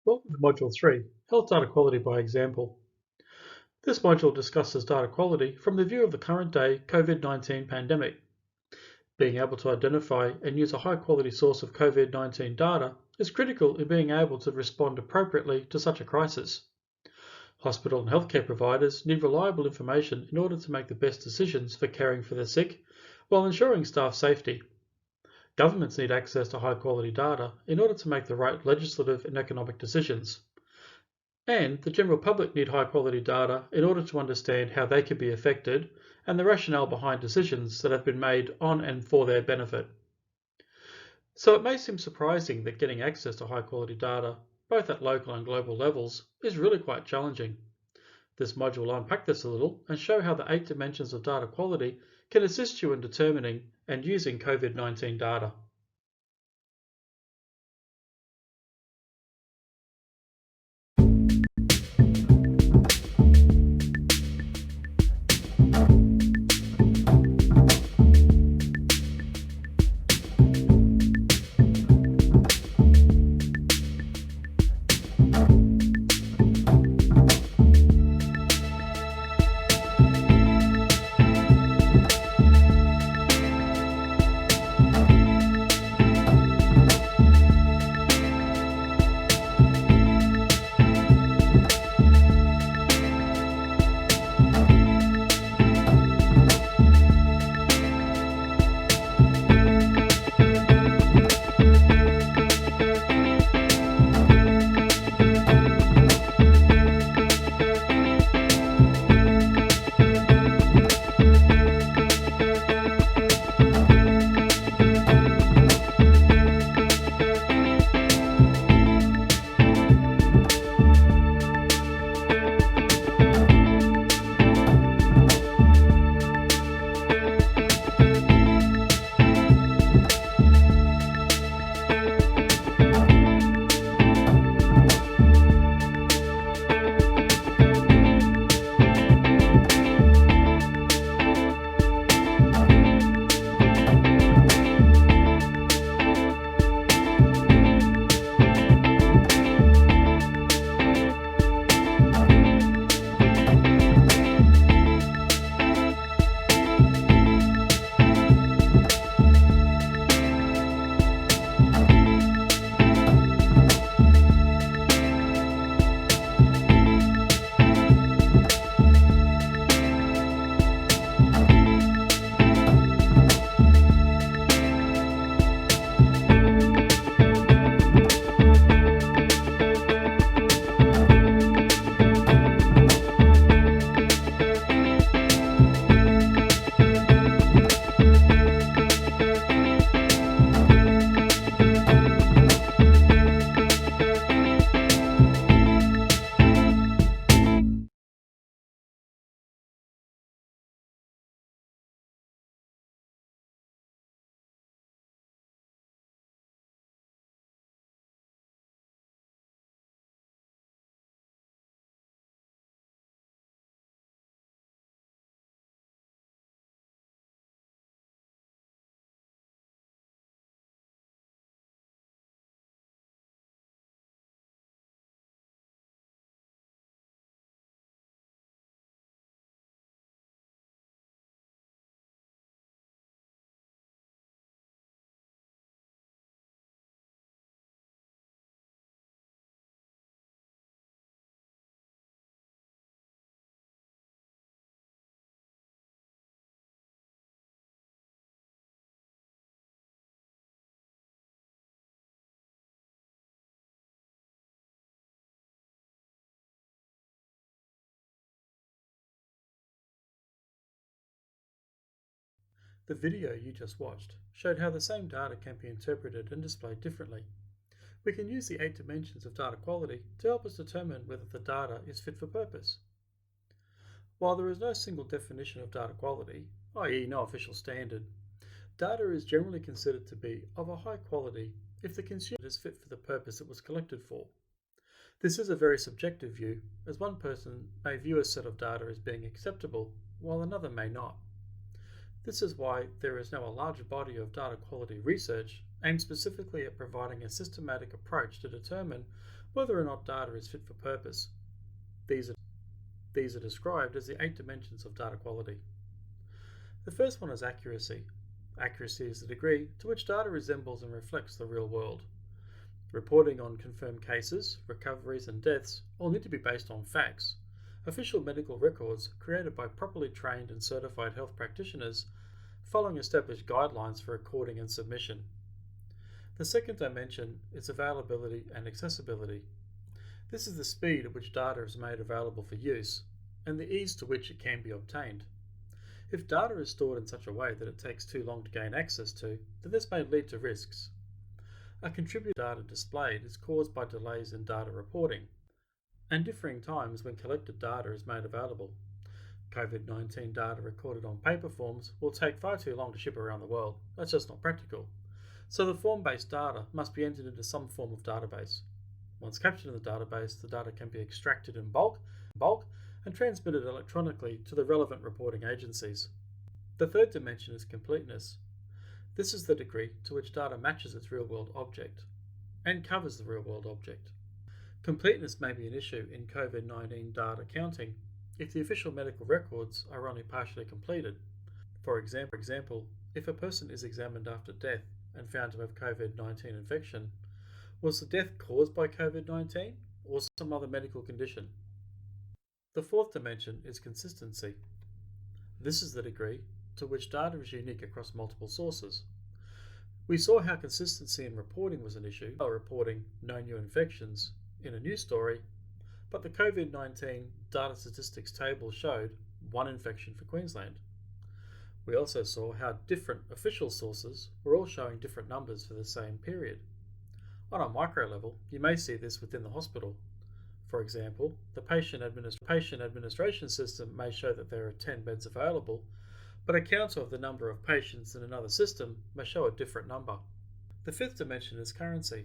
Welcome to Module 3, Health Data Quality by Example. This module discusses data quality from the view of the current day COVID-19 pandemic. Being able to identify and use a high quality source of COVID-19 data is critical in being able to respond appropriately to such a crisis. Hospital and healthcare providers need reliable information in order to make the best decisions for caring for the sick while ensuring staff safety. Governments need access to high quality data in order to make the right legislative and economic decisions. And the general public need high quality data in order to understand how they can be affected and the rationale behind decisions that have been made on and for their benefit. So it may seem surprising that getting access to high quality data, both at local and global levels, is really quite challenging. This module will unpack this a little and show how the 8 dimensions of data quality can assist you in determining and using COVID-19 data. The video you just watched showed how the same data can be interpreted and displayed differently. We can use the 8 dimensions of data quality to help us determine whether the data is fit for purpose. While there is no single definition of data quality, i.e. no official standard, data is generally considered to be of a high quality if the consumer is fit for the purpose it was collected for. This is a very subjective view, as one person may view a set of data as being acceptable, while another may not. This is why there is now a larger body of data quality research aimed specifically at providing a systematic approach to determine whether or not data is fit for purpose. These are described as the 8 dimensions of data quality. The first one is accuracy. Accuracy is the degree to which data resembles and reflects the real world. Reporting on confirmed cases, recoveries, and deaths all need to be based on facts. Official medical records created by properly trained and certified health practitioners following established guidelines for recording and submission. The second dimension is availability and accessibility. This is the speed at which data is made available for use and the ease to which it can be obtained. If data is stored in such a way that it takes too long to gain access to, then this may lead to risks. A contributor data displayed is caused by delays in data reporting and differing times when collected data is made available. COVID-19 data recorded on paper forms will take far too long to ship around the world. That's just not practical. So the form-based data must be entered into some form of database. Once captured in the database, the data can be extracted in bulk and transmitted electronically to the relevant reporting agencies. The third dimension is completeness. This is the degree to which data matches its real-world object and covers the real-world object. Completeness may be an issue in COVID-19 data counting if the official medical records are only partially completed. For example, if a person is examined after death and found to have COVID-19 infection, was the death caused by COVID-19 or some other medical condition? The fourth dimension is consistency. This is the degree to which data is unique across multiple sources. We saw how consistency in reporting was an issue by reporting no new infections in a news story, but the COVID-19 data statistics table showed 1 infection for Queensland. We also saw how different official sources were all showing different numbers for the same period. On a micro level, you may see this within the hospital. For example, the patient administration system may show that there are 10 beds available, but a counter of the number of patients in another system may show a different number. The fifth dimension is currency.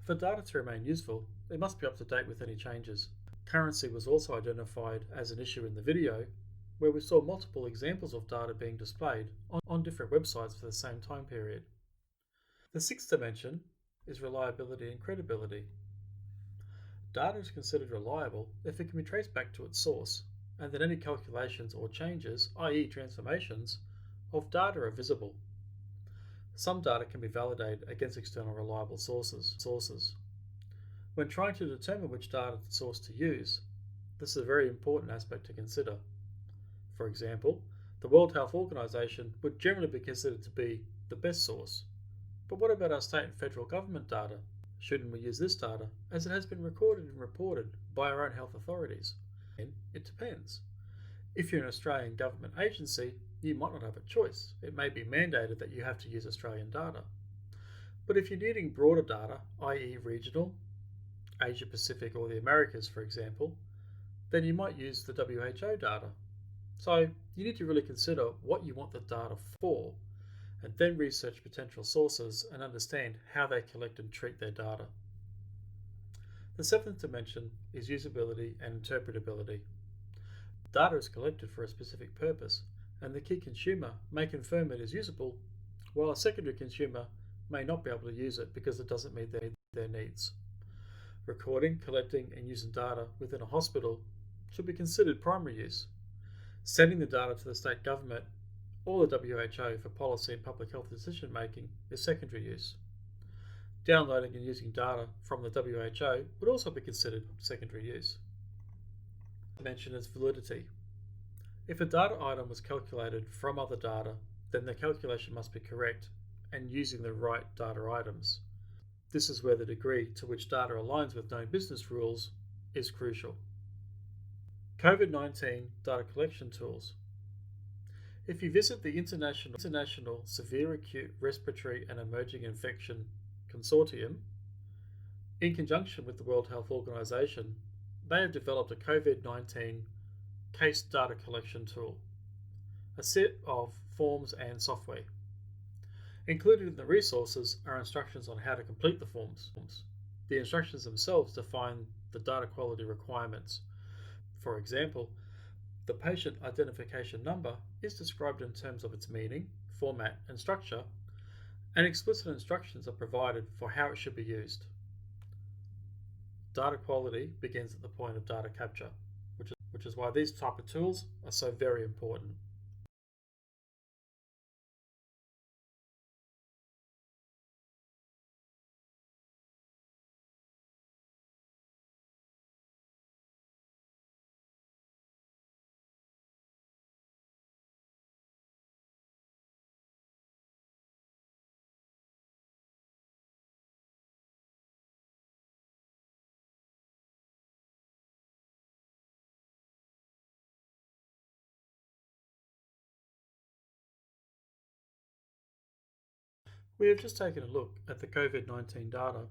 For data to remain useful, it must be up to date with any changes. Currency was also identified as an issue in the video, where we saw multiple examples of data being displayed on different websites for the same time period. The sixth dimension is reliability and credibility. Data is considered reliable if it can be traced back to its source, and that any calculations or changes, i.e. transformations, of data are visible. Some data can be validated against external reliable sources. When trying to determine which data source to use, this is a very important aspect to consider. For example, the World Health Organization would generally be considered to be the best source. But what about our state and federal government data? Shouldn't we use this data as it has been recorded and reported by our own health authorities? And it depends. If you're an Australian government agency, you might not have a choice. It may be mandated that you have to use Australian data. But if you're needing broader data, i.e. regional, Asia Pacific or the Americas for example, then you might use the WHO data. So you need to really consider what you want the data for, and then research potential sources and understand how they collect and treat their data. The seventh dimension is usability and interpretability. Data is collected for a specific purpose, and the key consumer may confirm it is usable, while a secondary consumer may not be able to use it because it doesn't meet their needs. Recording, collecting, and using data within a hospital should be considered primary use. Sending the data to the state government or the WHO for policy and public health decision making is secondary use. Downloading and using data from the WHO would also be considered secondary use. The dimension is validity. If a data item was calculated from other data, then the calculation must be correct and using the right data items. This is where the degree to which data aligns with known business rules is crucial. COVID-19 data collection tools. If you visit the International Severe Acute Respiratory and Emerging Infection Consortium, in conjunction with the World Health Organization, they have developed a COVID-19 case data collection tool, a set of forms and software. Included in the resources are instructions on how to complete the forms. The instructions themselves define the data quality requirements. For example, the patient identification number is described in terms of its meaning, format, and structure, and explicit instructions are provided for how it should be used. Data quality begins at the point of data capture, which is why these type of tools are so very important. We have just taken a look at the COVID-19 data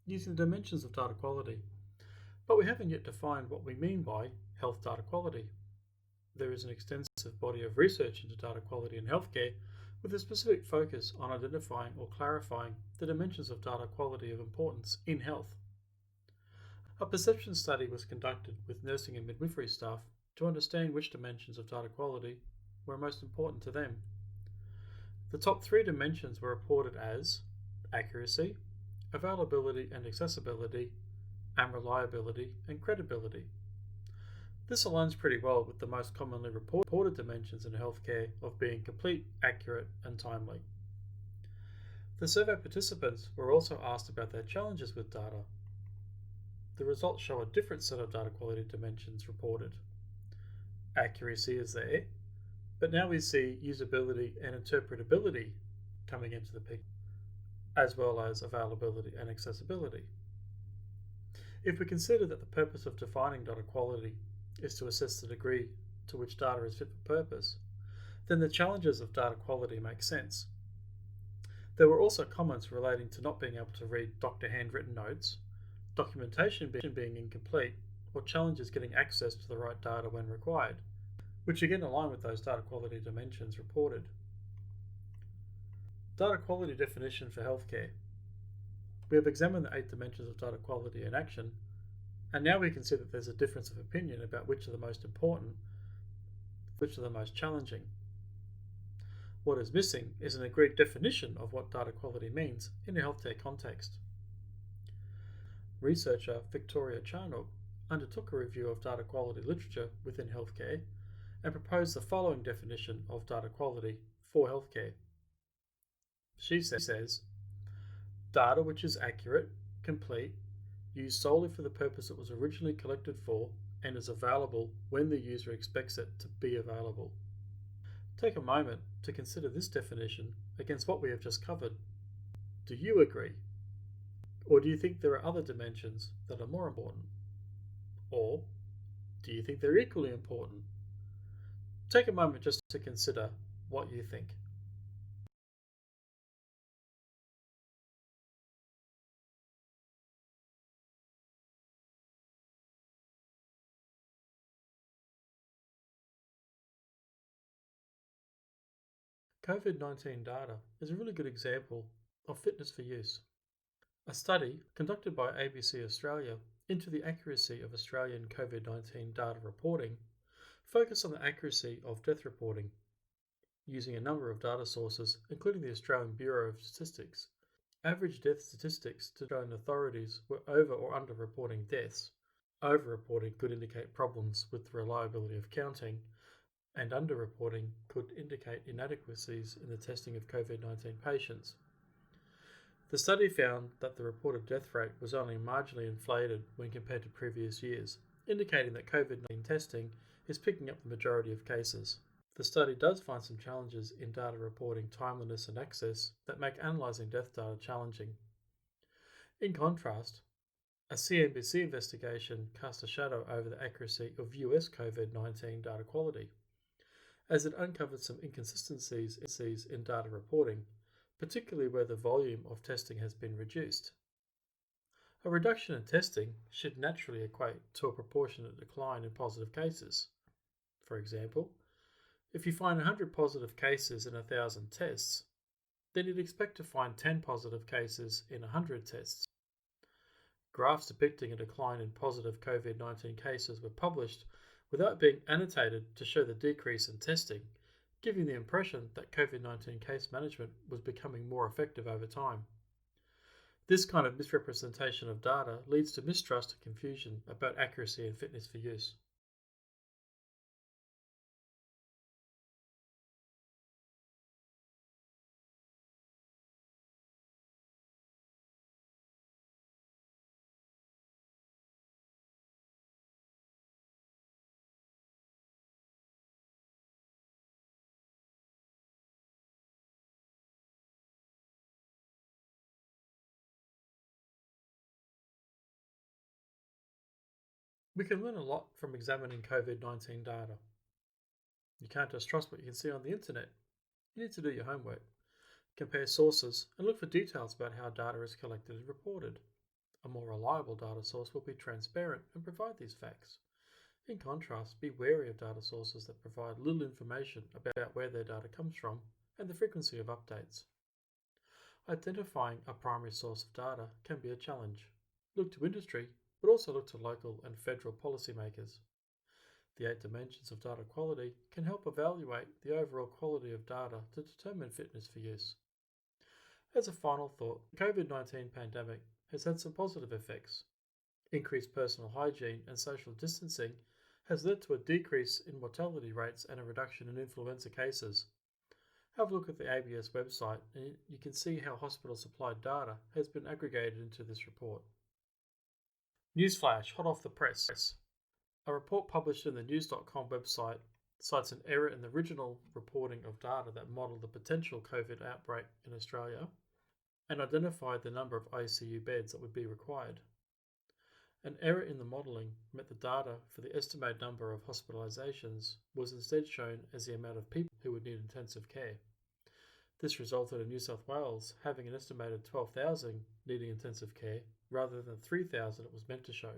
using the dimensions of data quality, but we haven't yet defined what we mean by health data quality. There is an extensive body of research into data quality in healthcare with a specific focus on identifying or clarifying the dimensions of data quality of importance in health. A perception study was conducted with nursing and midwifery staff to understand which dimensions of data quality were most important to them. The top 3 dimensions were reported as accuracy, availability and accessibility, and reliability and credibility. This aligns pretty well with the most commonly reported dimensions in healthcare of being complete, accurate, and timely. The survey participants were also asked about their challenges with data. The results show a different set of data quality dimensions reported. Accuracy is there, but now we see usability and interpretability coming into the picture, as well as availability and accessibility. If we consider that the purpose of defining data quality is to assess the degree to which data is fit for purpose, then the challenges of data quality make sense. There were also comments relating to not being able to read doctor handwritten notes, documentation being incomplete, or challenges getting access to the right data when required, which again align with those data quality dimensions reported. Data quality definition for healthcare. We have examined the 8 dimensions of data quality in action, and now we can see that there's a difference of opinion about which are the most important, which are the most challenging. What is missing is an agreed definition of what data quality means in a healthcare context. Researcher Victoria Charnock undertook a review of data quality literature within healthcare and proposed the following definition of data quality for healthcare. She says, data which is accurate, complete, used solely for the purpose it was originally collected for, and is available when the user expects it to be available. Take a moment to consider this definition against what we have just covered. Do you agree? Or do you think there are other dimensions that are more important? Or do you think they're equally important? Take a moment just to consider what you think. COVID-19 data is a really good example of fitness for use. A study conducted by ABC Australia into the accuracy of Australian COVID-19 data reporting focused on the accuracy of death reporting, using a number of data sources, including the Australian Bureau of Statistics. Average death statistics to Australian authorities were over or under reporting deaths. Over-reporting could indicate problems with the reliability of counting, and under-reporting could indicate inadequacies in the testing of COVID-19 patients. The study found that the reported death rate was only marginally inflated when compared to previous years, indicating that COVID-19 testing is picking up the majority of cases. The study does find some challenges in data reporting timeliness and access that make analysing death data challenging. In contrast, a CNBC investigation cast a shadow over the accuracy of US COVID-19 data quality, as it uncovered some inconsistencies in data reporting, particularly where the volume of testing has been reduced. A reduction in testing should naturally equate to a proportionate decline in positive cases. For example, if you find 100 positive cases in 1,000 tests, then you'd expect to find 10 positive cases in 100 tests. Graphs depicting a decline in positive COVID-19 cases were published without being annotated to show the decrease in testing, giving the impression that COVID-19 case management was becoming more effective over time. This kind of misrepresentation of data leads to mistrust and confusion about accuracy and fitness for use. We can learn a lot from examining COVID-19 data. You can't just trust what you can see on the internet. You need to do your homework, compare sources, and look for details about how data is collected and reported. A more reliable data source will be transparent and provide these facts. In contrast, be wary of data sources that provide little information about where their data comes from and the frequency of updates. Identifying a primary source of data can be a challenge. Look to industry, but also look to local and federal policymakers. The 8 dimensions of data quality can help evaluate the overall quality of data to determine fitness for use. As a final thought, the COVID-19 pandemic has had some positive effects. Increased personal hygiene and social distancing has led to a decrease in mortality rates and a reduction in influenza cases. Have a look at the ABS website and you can see how hospital supplied data has been aggregated into this report. Newsflash, hot off the press. A report published in the news.com website cites an error in the original reporting of data that modelled the potential COVID outbreak in Australia and identified the number of ICU beds that would be required. An error in the modelling meant the data for the estimated number of hospitalisations was instead shown as the amount of people who would need intensive care. This resulted in New South Wales having an estimated 12,000 needing intensive care rather than 3,000 it was meant to show.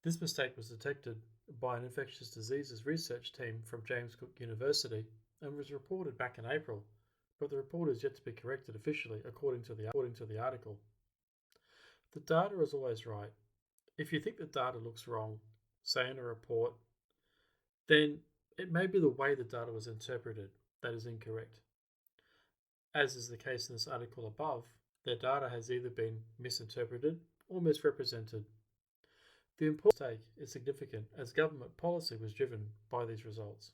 This mistake was detected by an infectious diseases research team from James Cook University and was reported back in April, but the report is yet to be corrected officially according to the article. The data is always right. If you think the data looks wrong, say in a report, then it may be the way the data was interpreted that is incorrect. As is the case in this article above, their data has either been misinterpreted or misrepresented. The important mistake is significant as government policy was driven by these results.